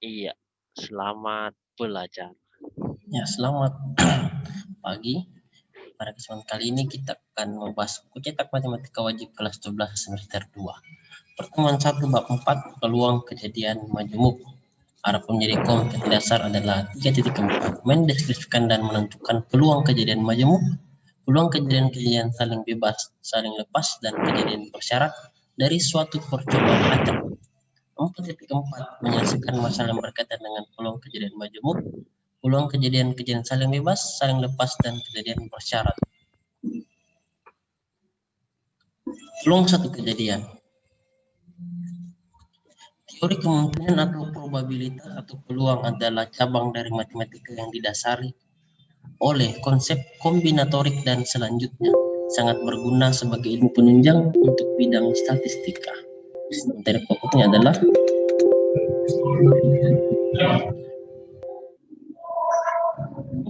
Iya, selamat belajar. Ya, selamat pagi. Pada kesempatan kali ini kita akan membahas buku cetak matematika wajib kelas 12 semester 2. Pertemuan 1 bab 4, peluang kejadian majemuk. Arah menjadi kompetensi dasar adalah 3.4. Mendeskripsikan dan menentukan peluang kejadian majemuk, peluang kejadian-kejadian saling bebas, saling lepas, dan kejadian bersyarat dari suatu percobaan acak. 4.4 menyelesaikan masalah yang berkaitan dengan peluang kejadian majemuk, peluang kejadian-kejadian saling bebas, saling lepas, dan kejadian bersyarat. Peluang satu kejadian. Teori kemungkinan atau probabilitas atau peluang adalah cabang dari matematika yang didasari oleh konsep kombinatorik dan selanjutnya sangat berguna sebagai ilmu penunjang untuk bidang statistika. Materi pokoknya adalah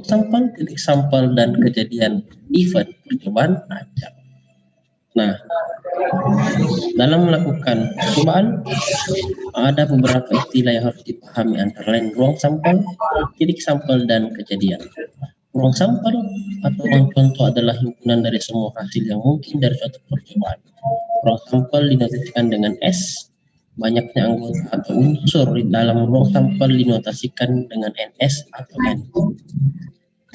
sampel, titik sampel, dan kejadian event percobaan acak. Nah, dalam melakukan percobaan ada beberapa istilah yang harus dipahami, antara lain ruang sampel, titik sampel, dan kejadian. Ruang sampel atau ruang contoh adalah himpunan dari semua hasil yang mungkin dari suatu percobaan. Ruang sampel dinotasikan dengan S. Banyaknya anggota atau unsur di dalam ruang sampel dinotasikan dengan NS atau N.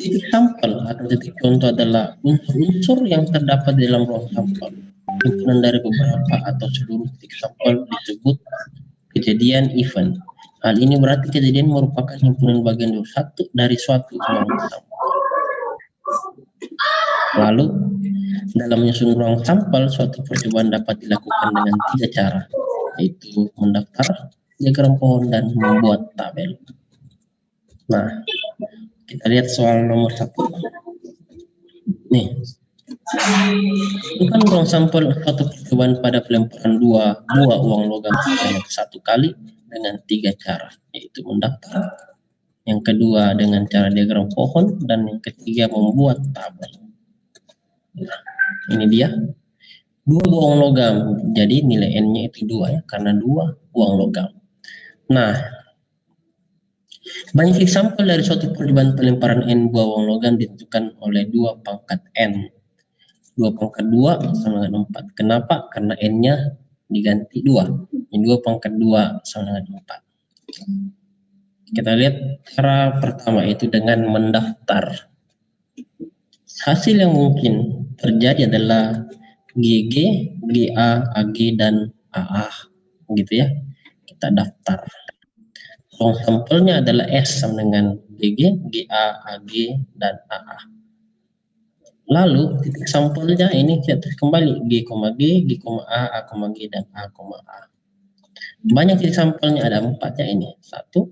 Titik sampel atau titik contoh adalah unsur-unsur yang terdapat di dalam ruang sampel. Himpunan dari beberapa atau seluruh titik sampel disebut kejadian event. Hal ini berarti kejadian merupakan himpunan bagian satu dari suatu ruang sampel. Lalu, dalam menyusun ruang sampel, suatu percobaan dapat dilakukan dengan 3 cara, yaitu mendaftar, diagram pohon, dan membuat tabel. Nah, kita lihat soal nomor 1. Nih, tentukan ruang sampel suatu percobaan pada pelemparan dua buah uang logam sebanyak 1 kali dengan 3 cara, yaitu mendaftar, yang kedua dengan cara diagram pohon, dan yang ketiga membuat tabel. Nah, ini dia 2 uang logam, jadi nilai N-nya itu 2 ya, karena 2 uang logam. Nah, banyak titik sampel dari suatu percobaan pelemparan N buah uang logam ditentukan oleh 2 pangkat N. 2 pangkat 2 sama dengan 4. Kenapa? Karena N-nya diganti 2. Ini 2 pangkat 2 sama dengan 4. Kita lihat cara pertama, itu dengan mendaftar. Hasil yang mungkin terjadi adalah GG, GA, AG, dan AA. Gitu ya. Kita daftar. Ruang sampelnya adalah S sama dengan GG, GA, AG, dan AA. Lalu titik sampelnya ini kita tulis kembali G, G, A, G, dan A, A. Banyak titik sampelnya, ada 4 ya ini. 1,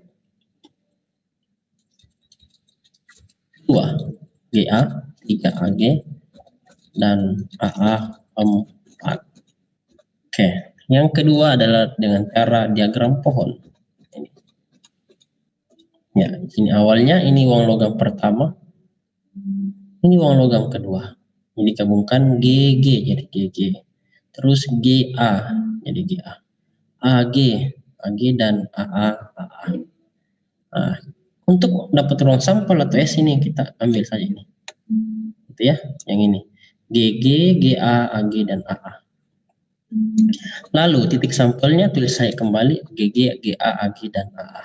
2, GA, 3 AG, dan AA 4. Oke, yang kedua adalah dengan cara diagram pohon. Ini. Ya, ini awalnya ini uang logam pertama. Ini uang logam kedua. Ini gabungkan GG jadi GG. Terus GA jadi GA. AG, AG, dan AA, AA. Nah, untuk dapat ruang sampel atau S ini kita ambil saja ini. Gitu ya, yang ini. GG, GA, AG, dan AA. Lalu titik sampelnya tulis saya kembali GG, GA, AG, dan AA.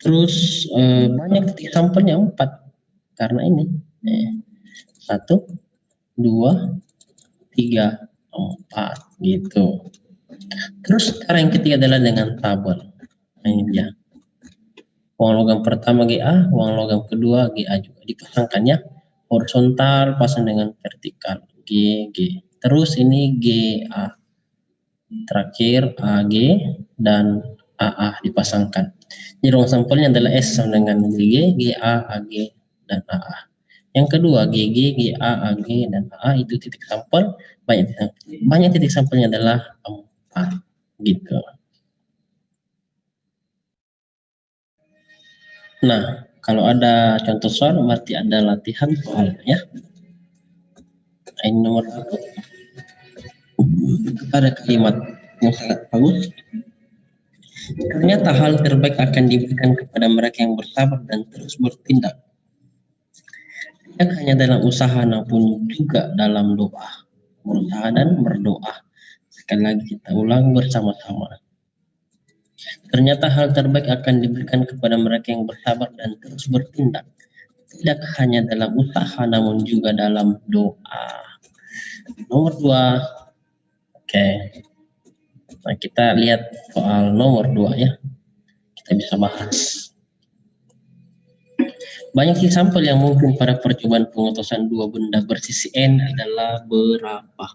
Terus banyak titik sampelnya 4 karena ini 1, 2, 3, 4 gitu. Terus cara yang ketiga adalah dengan tabel. Nah, ini dia. Uang logam pertama GA, uang logam kedua GA juga. Dipasangkannya horizontal pasang dengan vertikal GG. Terus ini GA. Terakhir AG dan AA dipasangkan. Jadi ruang sampelnya adalah S sama dengan GG, GA, AG, dan AA. Yang kedua GG, GA, AG, dan AA itu titik sampel. Banyak titik sampelnya adalah 4 gitu. Nah, kalau ada contoh soal berarti ada latihan soal ya. Ini nomor 1. Ada kalimat yang sangat bagus. Ternyata hal terbaik akan diberikan kepada mereka yang bersabar dan terus bertindak. Tidak hanya dalam usaha namun juga dalam doa. Berusaha dan berdoa. Sekali lagi kita ulang bersama-sama. Ternyata hal terbaik akan diberikan kepada mereka yang bersabar dan terus bertindak. Tidak hanya dalam usaha namun juga dalam doa. Nomor 2. Oke. Nah, kita lihat soal nomor 2 ya. Kita bisa bahas. Banyak sampel yang mungkin pada percobaan pengutusan dua benda bersisi N adalah berapa?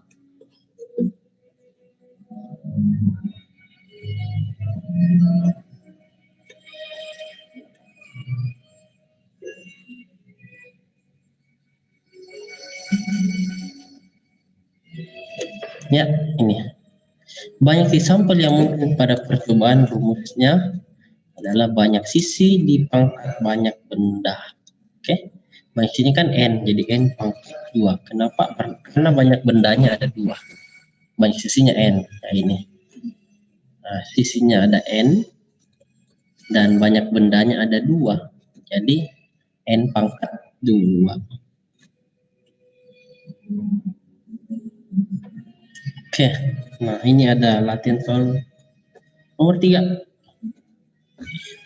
Ya, ini. Banyak sampel yang mungkin pada percobaan rumusnya adalah banyak sisi di pangkat banyak benda. Oke. Banyak sini kan N, jadi N pangkat 2. Kenapa? Karena banyak bendanya ada 2. Banyak sisinya N, kayak ini. Nah, sisinya ada N dan banyak bendanya ada 2. Jadi N pangkat 2. Oke, nah ini ada latihan soal nomor 3.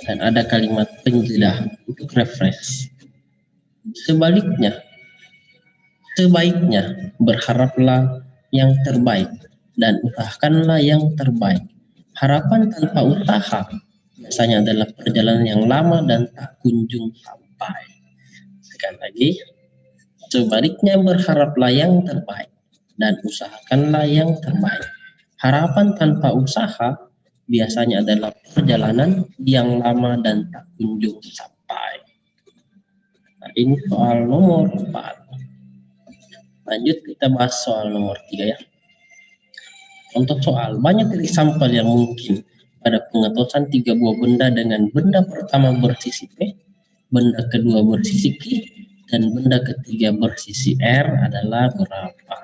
Dan ada kalimat penjeda untuk refresh. Sebaliknya, berharaplah yang terbaik dan usahakanlah yang terbaik. Harapan tanpa usaha biasanya adalah perjalanan yang lama dan tak kunjung sampai. Sekali lagi, sebaliknya berharaplah yang terbaik dan usahakanlah yang terbaik. Harapan tanpa usaha biasanya adalah perjalanan yang lama dan tak kunjung sampai. Nah, ini soal nomor 4. Lanjut kita bahas soal nomor 3 ya. Untuk soal, banyak sampel yang mungkin pada pengetosan 3 buah benda dengan benda pertama bersisi P, benda kedua bersisi Q, dan benda ketiga bersisi R adalah berapa?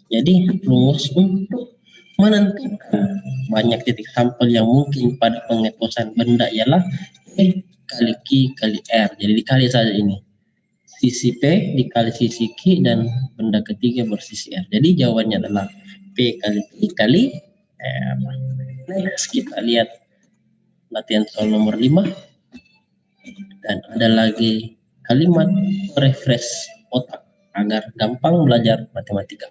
Jadi rumus untuk menentukan banyak titik sampel yang mungkin pada pengetosan benda ialah P kali Q kali R. Jadi dikali saja ini. Sisi P dikali sisi Q dan benda ketiga bersisi R. Jadi jawabannya adalah P kali Q kali R. Next kita lihat latihan soal nomor 5. Dan ada lagi kalimat refresh otak agar gampang belajar matematika.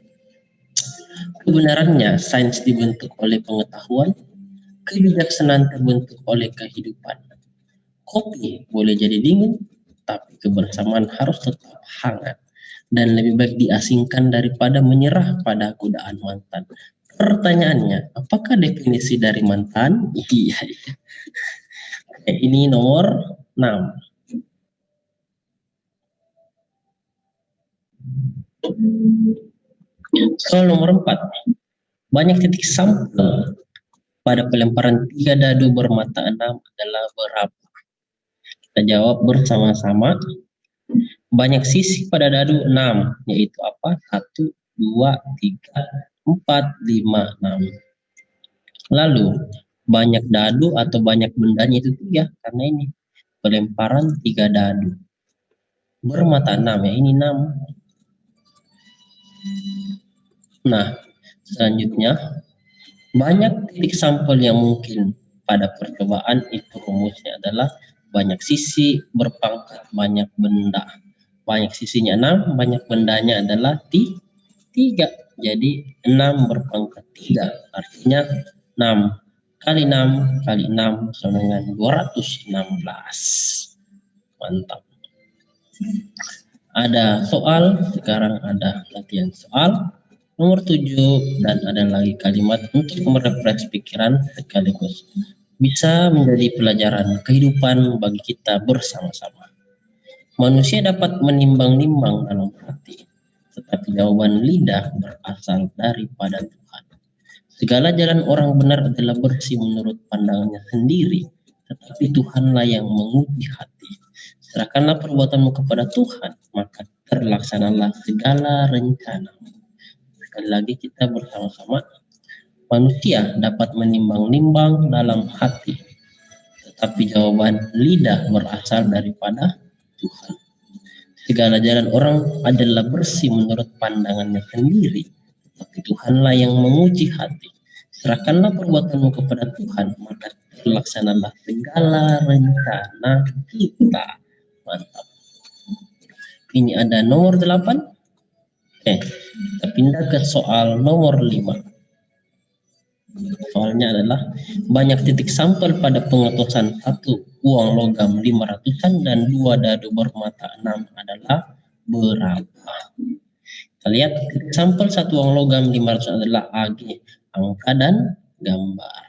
Kebenarannya sains dibentuk oleh pengetahuan, kebijaksanaan terbentuk oleh kehidupan. Kopi boleh jadi dingin, tapi kebersamaan harus tetap hangat. Dan lebih baik diasingkan daripada menyerah pada godaan mantan. Pertanyaannya, apakah definisi dari mantan? Iya. Oke, ini nomor 6. Soal nomor 4. Banyak titik sampel pada pelemparan 3 dadu bermata 6 adalah berapa? Kita jawab bersama-sama. Banyak sisi pada dadu 6, yaitu apa? 1, 2, 3, 4, 5, 6. Lalu, banyak dadu atau banyak bendanya itu 3, karena ini pelemparan 3 dadu. Bermata 6, ya ini 6. Nah, selanjutnya, banyak titik sampel yang mungkin pada percobaan itu rumusnya adalah banyak sisi berpangkat banyak benda. Banyak sisinya 6, banyak bendanya adalah 3. Jadi 6 berpangkat 3, artinya 6 kali 6 kali 6 sama dengan 216. Mantap. Ada soal, sekarang ada latihan soal nomor 7 dan ada lagi kalimat untuk merefresh pikiran sekaligus bisa menjadi pelajaran kehidupan bagi kita bersama-sama. Manusia dapat menimbang-nimbang dalam hati, tetapi jawaban lidah berasal daripada Tuhan. Segala jalan orang benar adalah bersih menurut pandangannya sendiri, tetapi Tuhanlah yang menguji hati. Serahkanlah perbuatanmu kepada Tuhan, maka terlaksanalah segala rencanamu. Sekali lagi kita bersama-sama. Manusia dapat menimbang-nimbang dalam hati, tapi jawaban lidah berasal daripada Tuhan. Segala jalan orang adalah bersih menurut pandangannya sendiri, tapi Tuhanlah yang menguji hati. Serahkanlah perbuatanmu kepada Tuhan, maka terlaksanalah segala rencana kita. Mantap. Ini ada nomor 8. Oke, kita pindah ke soal nomor 5. Soalnya adalah banyak titik sampel pada pengetosan 1 uang logam 500-an dan 2 dadu bermata 6 adalah berapa? Kita lihat titik sampel 1 uang logam 500 adalah AG, angka dan gambar.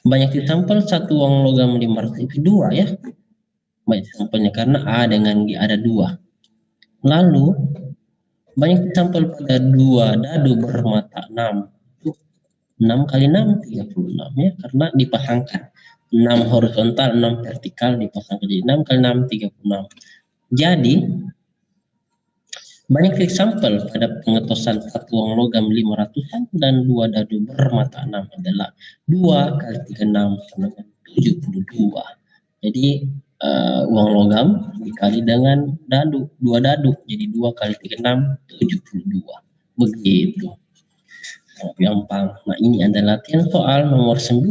Banyak titik sampel 1 uang logam 500 itu 2 ya. Banyak sampelnya karena A dengan G ada 2. Lalu banyak titik sampel pada 2 dadu bermata 6. 6 kali 6 36 ya, karena dipasangkan 6 horizontal 6 vertikal dipasangkan, jadi 6 kali 6 36. Jadi banyak titik sampel pada pengetosan 1 uang logam 500-an dan 2 dadu bermata 6 adalah 2 kali 36 sama dengan 72. Jadi uang logam dikali dengan dadu, 2 dadu, jadi 2 kali 36 72. Begitu. Gampang. Nah, ini adalah latihan soal nomor 9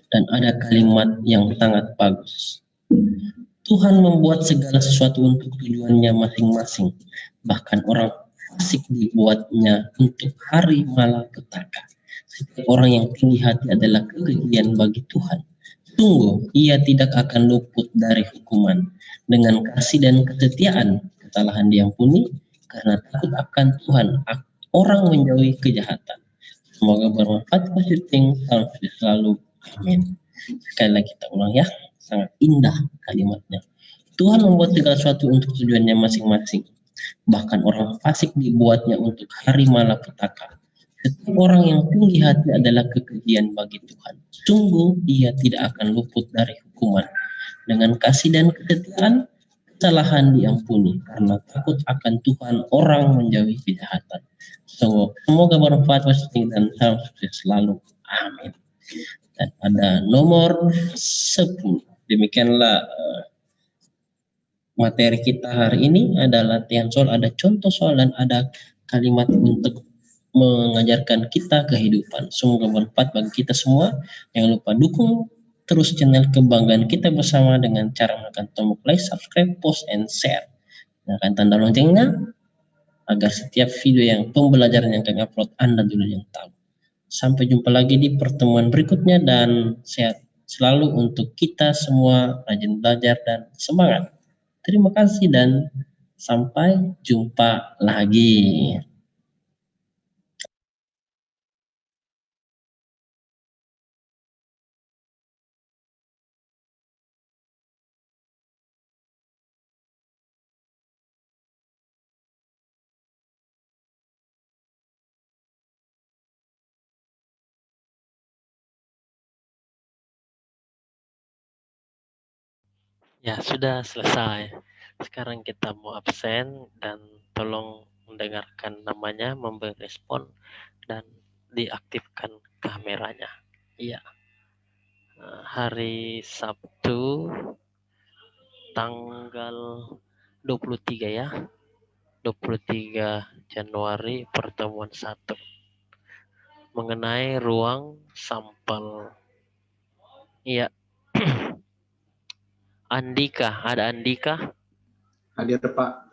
dan ada kalimat yang sangat bagus. Tuhan membuat segala sesuatu untuk tujuannya masing-masing. Bahkan orang fasik dibuatnya untuk hari malapetaka. Setiap orang yang tinggi hati adalah kekejian bagi Tuhan. Sungguh, ia tidak akan luput dari hukuman. Dengan kasih dan kesetiaan, kesalahan diampuni, karena takut akan Tuhan, orang menjauhi kejahatan. Semoga bermanfaat positif. Salam sukses selalu. Amin. Sekali lagi kita ulang ya. Sangat indah kalimatnya. Tuhan membuat segala sesuatu untuk tujuannya masing-masing. Bahkan orang fasik dibuatnya untuk hari malapetaka. Setiap orang yang tinggi hati adalah kekejian bagi Tuhan. Sungguh ia tidak akan luput dari hukuman. Dengan kasih dan kesetiaan, kesalahan diampuni. Karena takut akan Tuhan, orang menjauhi kejahatan. Semoga bermanfaat positif dan salam sukses selalu. Amin. Dan ada nomor 10. Demikianlah materi kita hari ini. Ada latihan soal, ada contoh soal, dan ada kalimat untuk mengajarkan kita kehidupan. Semoga bermanfaat bagi kita semua. Jangan lupa dukung terus channel kebanggaan kita bersama dengan cara menekan tombol like, subscribe, post, and share. Tekan tanda loncengnya agar setiap video yang pembelajaran yang kami upload Anda dulu yang tahu. Sampai jumpa lagi di pertemuan berikutnya dan sehat selalu untuk kita semua, rajin belajar dan semangat. Terima kasih dan sampai jumpa lagi. Ya, sudah selesai. Sekarang kita mau absen dan tolong mendengarkan namanya, memberi respon, dan diaktifkan kameranya. Iya. Hari Sabtu tanggal 23 ya. 23 Januari pertemuan 1 mengenai ruang sampel. Iya. Andika, ada Andika? Hadir Pak.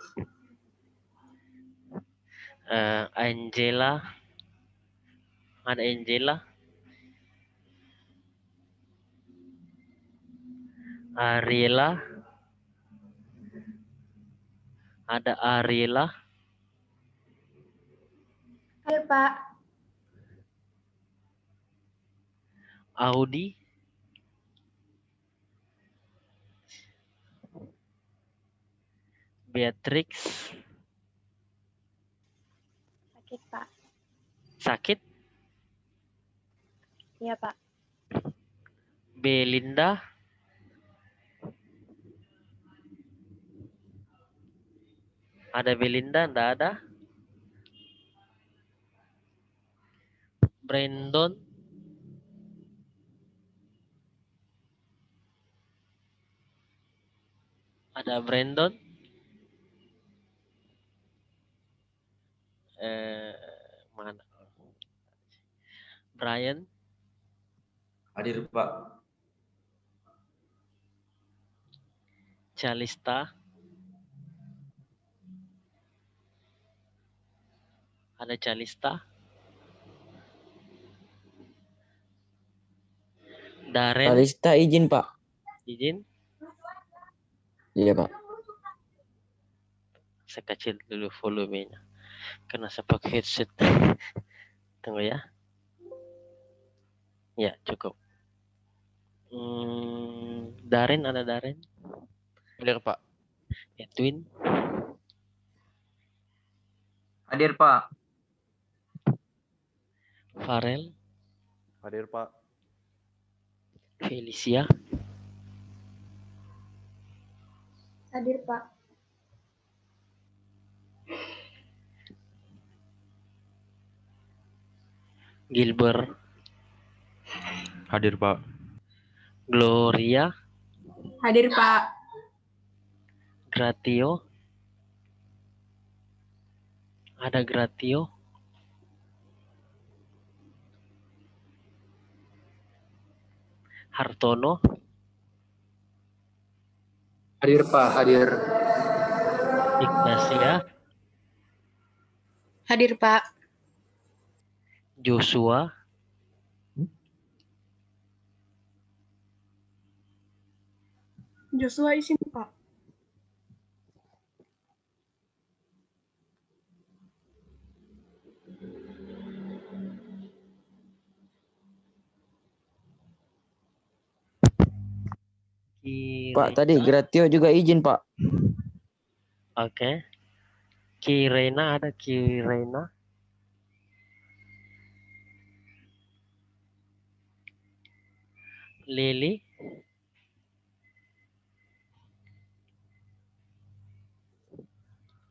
Angela, ada Angela? Ariela, ada Ariela? Hai Pak. Audi, Beatrix, Sakit Pak. sakit? Iya Pak. Belinda, ada Belinda? Enggak ada. Brandon, Ada Brandon, mana? Brian, Hadir, Pak. Calista, ada Calista, Darren, Kalista izin, Pak. izin. Iya, Pak. Saya kecil dulu volumenya, karena saya pakai headset. Tunggu ya. Ya, cukup. Darren, ada Darren. Hadir, Pak. Edwin, Hadir, Pak. Farel, Hadir, Pak. Felicia, Hadir, Pak. Gilbert, Hadir, Pak. Gloria, Hadir, Pak. Gratio, ada Gratio, Hartono, Hadir, Pak. Hadir. Ignacia, Hadir, Pak. Joshua, Joshua izin, Pak. Pak, tadi Gratio juga izin, Pak. Oke. Kirena, ada Kirena. Lily,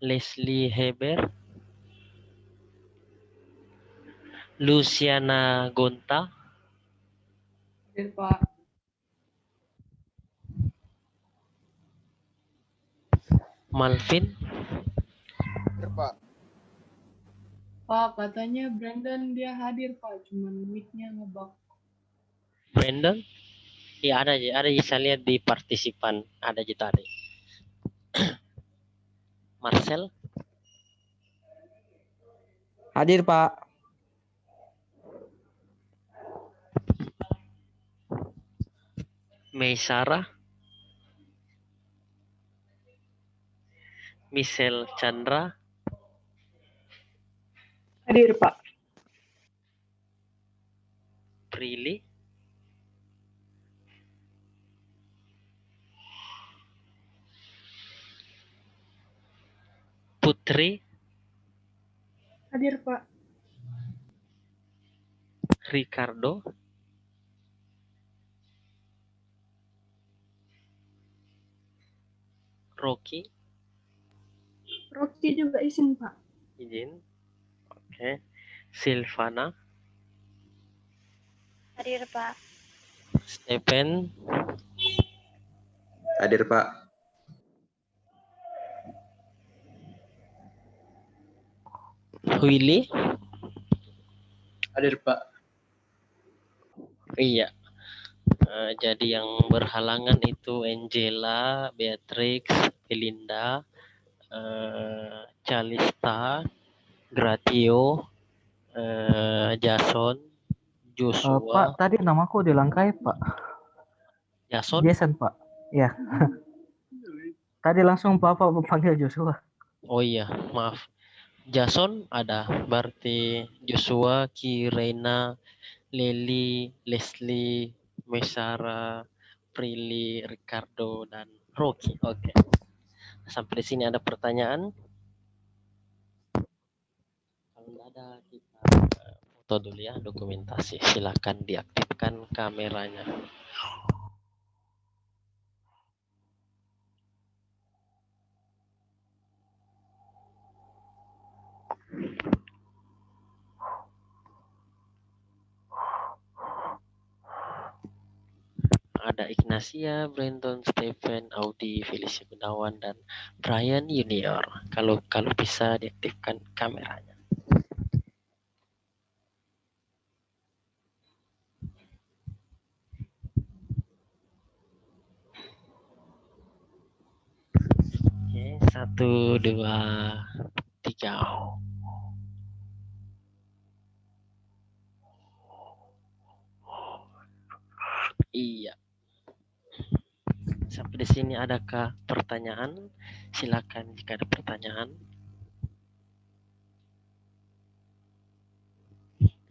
Leslie Heber, Luciana Gonta, Hadir, Pak. Malvin, Hadir, Pak. Pak, katanya Brandon dia hadir, Pak. Cuman mic-nya ngebug. Brandon. Ya ada saya lihat di partisipan ada tadi. Marcel, Hadir, Pak. Meisara, Michelle Chandra, Hadir, Pak. Prilly, Putri, Hadir, Pak. Ricardo, Rocky, Rocky juga izin, Pak. izin. Oke. Silvana, Hadir, Pak. Stephen, Hadir, Pak. Willy. Hadir, Pak. Iya. Jadi yang berhalangan itu Angela, Beatrix, Belinda, Calista, Gratio, Jason, Joshua. Pak, tadi namaku dilangkai, Pak. Jason. Jason, Pak. Ya. Tadi langsung Bapak panggil Joshua. Oh iya, maaf. Jason ada, berarti Joshua, Kirena, Lily, Leslie, Mesara, Prilly, Ricardo, dan Rocky. Oke. Sampai di sini ada pertanyaan? Kalau tidak ada, kita foto dulu ya, dokumentasi. Silakan diaktifkan kameranya. ada Ignacia, Brandon, Stephen, Audi, Felicia Gunawan, dan Brian Junior. Kalau bisa diaktifkan kameranya. Oke, 1, 2, 3. Iya. Sampai di sini adakah pertanyaan? Silakan jika ada pertanyaan.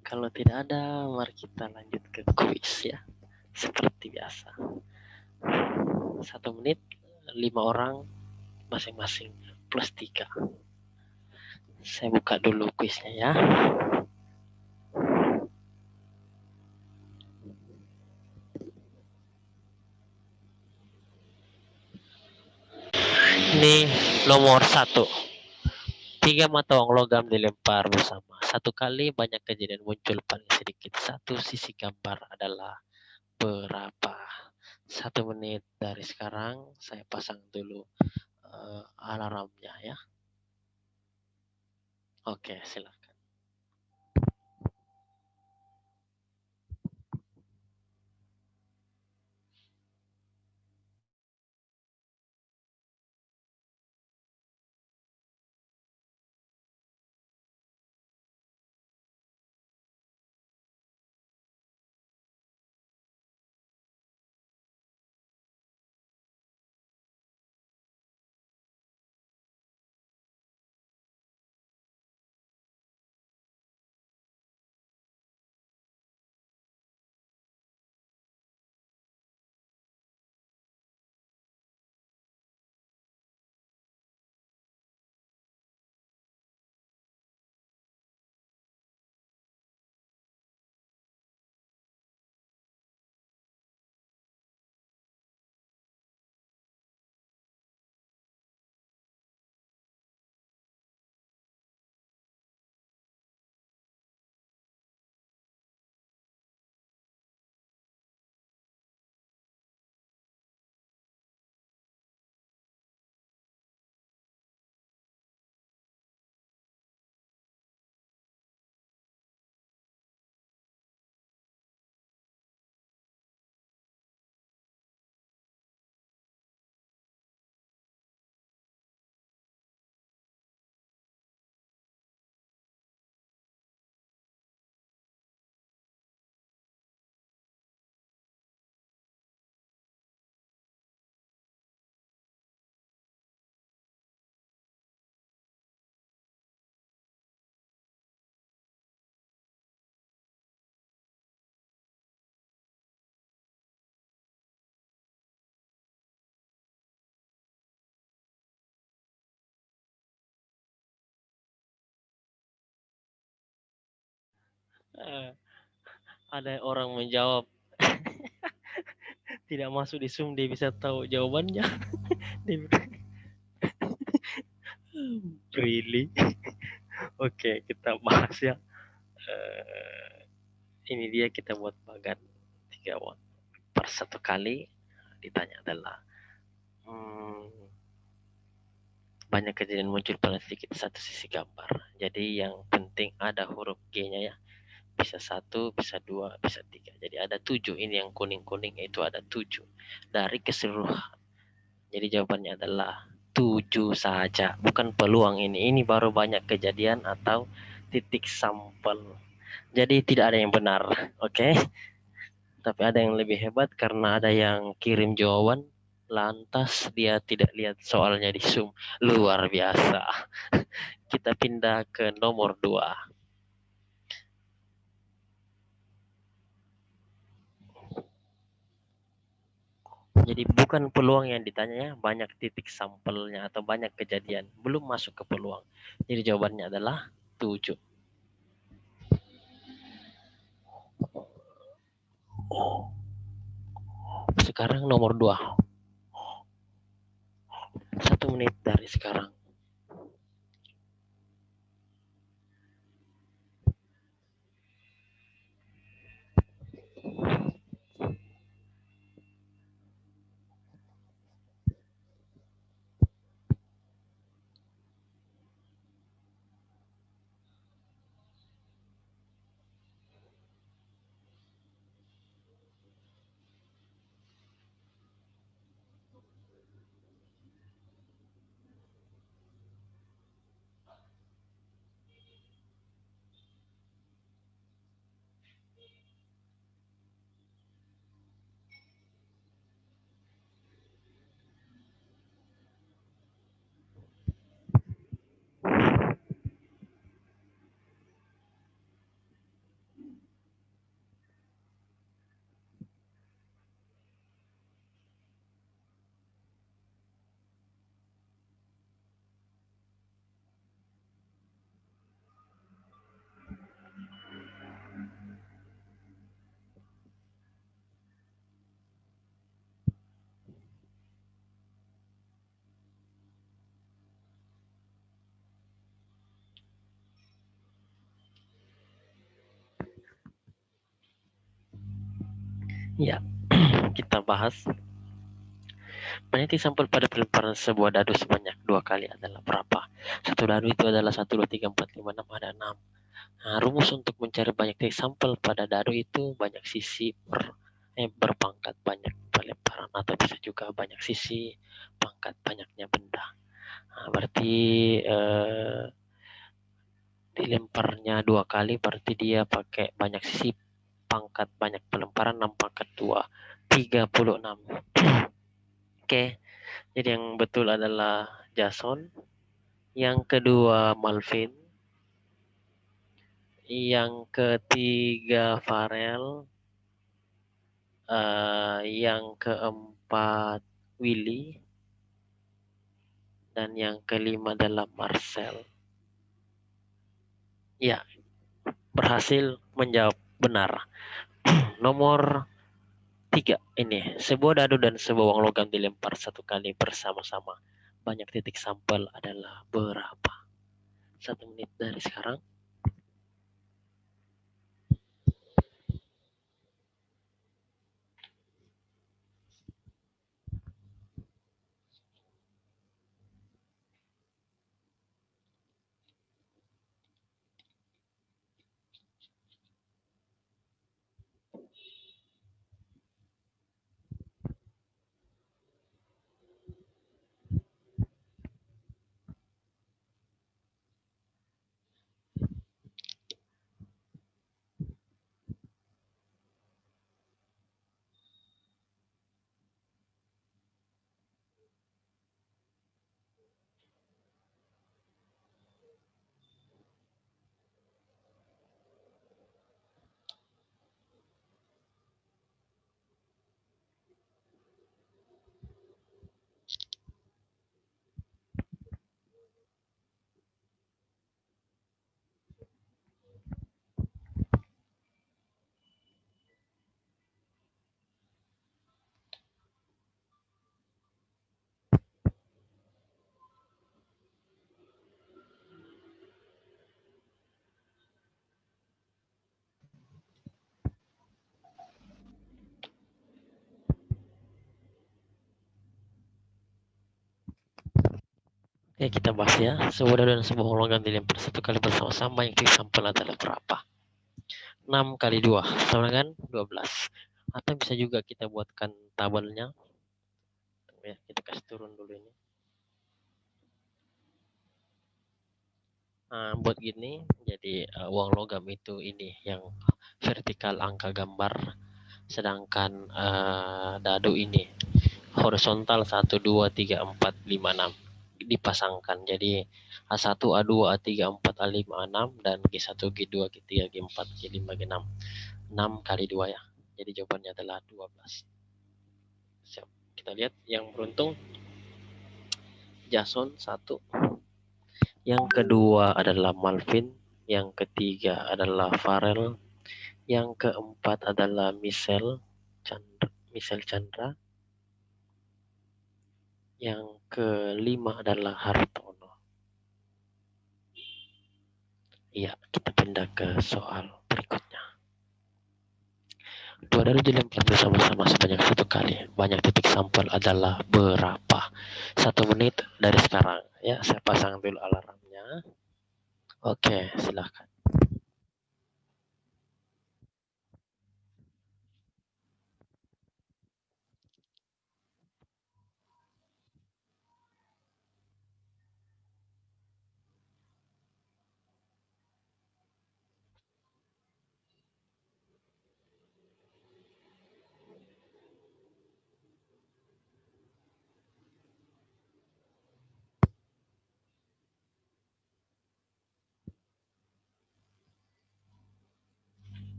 Kalau tidak ada, mari kita lanjut ke kuis ya. Seperti biasa. 1 menit, 5 orang masing-masing plus 3. Saya buka dulu kuisnya ya. Ini nomor 1. 3 mata uang logam dilempar bersama. 1 kali banyak kejadian muncul paling sedikit. 1 sisi gambar adalah berapa? 1 menit dari sekarang saya pasang dulu alarmnya ya. Oke, silakan. Ada orang menjawab tidak masuk di Zoom, dia bisa tahu jawabannya. Really? Oke, kita bahas ya. Ini dia kita buat bagan 3 watt per 1 kali. Ditanya adalah banyak kejadian muncul paling sedikit 1 sisi gambar. Jadi yang penting ada huruf G-nya ya. Bisa 1, bisa 2, bisa 3. Jadi ada 7. Ini yang kuning-kuning itu ada 7 dari keseluruhan. Jadi jawabannya adalah 7 saja. Bukan peluang ini. Ini baru banyak kejadian atau titik sampel. Jadi tidak ada yang benar. Oke? Tapi ada yang lebih hebat karena ada yang kirim jawaban lantas dia tidak lihat soalnya di Zoom. Luar biasa. Kita pindah ke nomor 2. Jadi bukan peluang yang ditanya ya, banyak titik sampelnya atau banyak kejadian, belum masuk ke peluang. Jadi jawabannya adalah 7. Sekarang nomor 2. 1 menit dari sekarang. Ya, kita bahas. Meniti sampel pada pelemparan sebuah dadu sebanyak 2 kali adalah berapa? Satu dadu itu adalah 1, 2, 3, 4, 5, 6, ada 6. Nah, rumus untuk mencari banyak titik sampel pada dadu itu banyak sisi berpangkat banyak pelemparan, atau bisa juga banyak sisi pangkat banyaknya benda. Nah, berarti dilemparnya 2 kali, berarti dia pakai banyak sisi pangkat banyak pelemparan 6 pangkat 2, 36. Oke, jadi yang betul adalah Jason, yang kedua Malvin, yang ketiga Farel, yang keempat Willy, dan yang kelima adalah Marcel. Ya, berhasil menjawab benar. Nomor 3 ini, sebuah dadu dan sebuah uang logam dilempar 1 kali bersama-sama. Banyak titik sampel adalah berapa? 1 menit dari sekarang. Ya, kita bahas ya. Sebuah dadu dan sebuah uang logam dilempar 1 kali bersama-sama, yang titik sampel adalah berapa? 6 kali 2 sama dengan 12. Atau bisa juga kita buatkan tabelnya. Ya, kita kasih turun dulu ini. Nah, buat gini, jadi uang logam itu ini yang vertikal angka gambar, sedangkan dadu ini horizontal 1, 2, 3, 4, 5, 6 dipasangkan. Jadi A1, A2, A3, A4, A5, A6, dan G1, G2, G3, G4, G5, G6. 6 kali 2 ya. Jadi jawabannya adalah 12. Siap. Kita lihat yang beruntung Jason 1. Yang kedua adalah Malvin, yang ketiga adalah Farel, yang keempat adalah Michelle Chandra, yang kelima adalah Hartono. Iya, kita pindah ke soal berikutnya. 2 dadu dilempar bersama-sama sebanyak 1 kali. Banyak titik sampel adalah berapa? 1 menit dari sekarang. Ya, saya pasang dulu alarmnya. Oke, silahkan.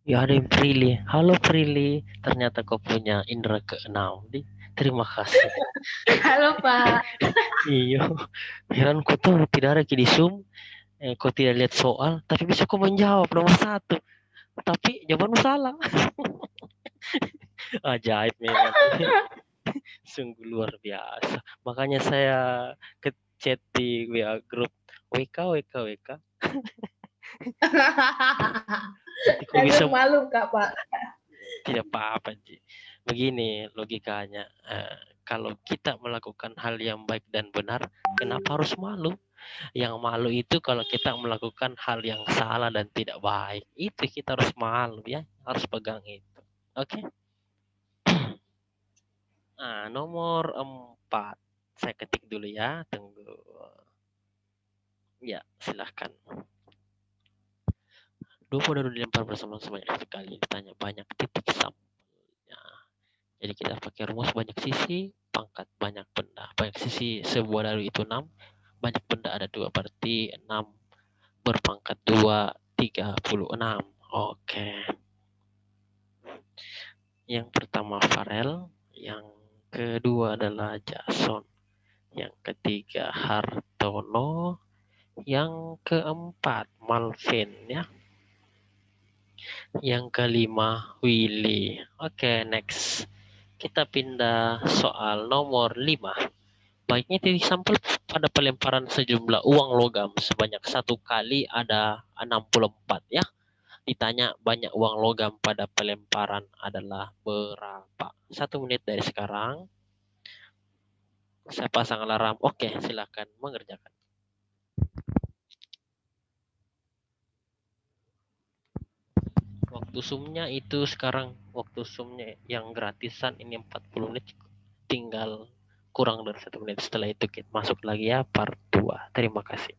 Ya ada yang Prilly. Halo Prilly. Ternyata kau punya indera keenam. Terima kasih. Halo Pak. Iya. Heran kau tuh tidak ada di Zoom. Kau tidak lihat soal. Tapi bisa kau menjawab nomor 1. Tapi jawabanmu salah. Ajaib memang. Sungguh luar biasa. Makanya saya ke chat di WA grup. WK. Kok bisa Langsung malu Kak Pak. tidak apa-apa Ji. Begini logikanya, kalau kita melakukan hal yang baik dan benar, kenapa harus malu? Yang malu itu kalau kita melakukan hal yang salah dan tidak baik, itu kita harus malu ya, harus pegang itu. Oke. Nah, nomor 4 saya ketik dulu ya, tunggu. Ya, silahkan. 20 dari dilempar bersama sebanyak sekali, ditanya banyak titik sampelnya. Jadi kita pakai rumus banyak sisi, pangkat banyak benda. Banyak sisi sebuah dadu itu 6, banyak benda ada 2, berarti 6 berpangkat 2, 36. Oke. Yang pertama Farel, yang kedua adalah Jason, yang ketiga Hartono, yang keempat Malvin ya. Yang kelima Willy. Oke, next. Kita pindah soal nomor 5. Baiknya titik sampel pada pelemparan sejumlah uang logam sebanyak 1 kali ada 64 ya. Ditanya banyak uang logam pada pelemparan adalah berapa? 1 menit dari sekarang. Saya pasang alarm. Oke, silakan mengerjakan. Waktu zoomnya itu sekarang, waktu zoomnya yang gratisan ini 40 menit, tinggal kurang dari 1 menit. Setelah itu kita masuk lagi ya part 2. Terima kasih.